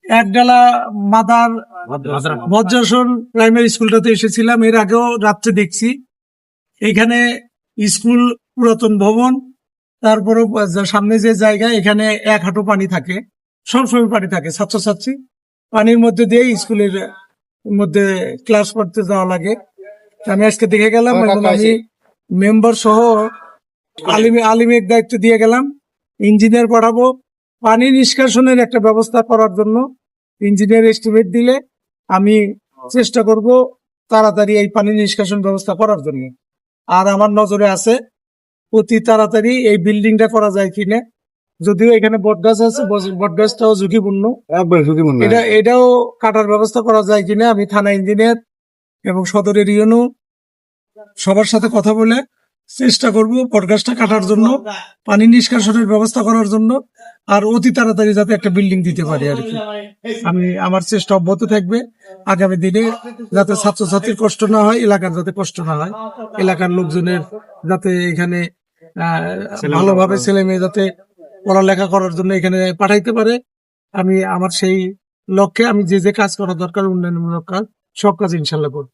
Ekdala mother বজ্রাসন primary স্কুলটাতে এসেছিলাম। এর আগেও রাত্রে দেখছি এখানে স্কুল, পুরাতন ভবন, তারপরে সামনে যে জায়গা, এখানে 1 হাঁটু পানি থাকে, সবসময় পানি থাকে। ছাত্রছাত্রী পানির মধ্যে দিয়ে স্কুলের মধ্যে ক্লাস করতে যাওয়া লাগে। আমি আজকে দেখে গেলাম এবং আমি মেম্বার সহ আলিমের দায়িত্ব দিয়ে গেলাম। ইঞ্জিনিয়ার পাঠাবো পানি নিষ্কাশনের একটা ব্যবস্থা করার জন্য। ইঞ্জিনিয়ার এস্টিমেট দিলে আমি চেষ্টা করব তাড়াতাড়ি এই পানি নিষ্কাশন ব্যবস্থা করার জন্য। আর আমার নজরে আছে অতি তাড়াতাড়ি এই বিল্ডিংটা করা যায় কিনা। যদিও এখানে বটগাছ আছে, বটগাছটাও ঝুঁকিপূর্ণ, এটাও কাটার ব্যবস্থা করা যায় কিনা আমি থানা ইঞ্জিনিয়ার এবং সদরের ইউনো সবার সাথে কথা বলে চেষ্টা করব বটগাছটা কাটার জন্য, পানি নিষ্কাশনের ব্যবস্থা করার জন্য, আর অতি তাড়াতাড়ি যাতে একটা বিল্ডিং দিতে পারি আর কি। আমার চেষ্টা অব্যাহত থাকবে আগামী দিনে, যাতে ছাত্রছাত্রীর কষ্ট না হয়, এলাকার যাতে কষ্ট না হয়, এলাকার লোকজনের যাতে এখানে ভালোভাবে ছেলে মেয়ে যাতে পড়ালেখা করার জন্য এখানে পাঠাইতে পারে। আমি আমার সেই লক্ষ্যে আমি যে কাজ করা দরকার, উন্নয়নমূলক কাজ, সব কাজ ইনশাল্লাহ করব।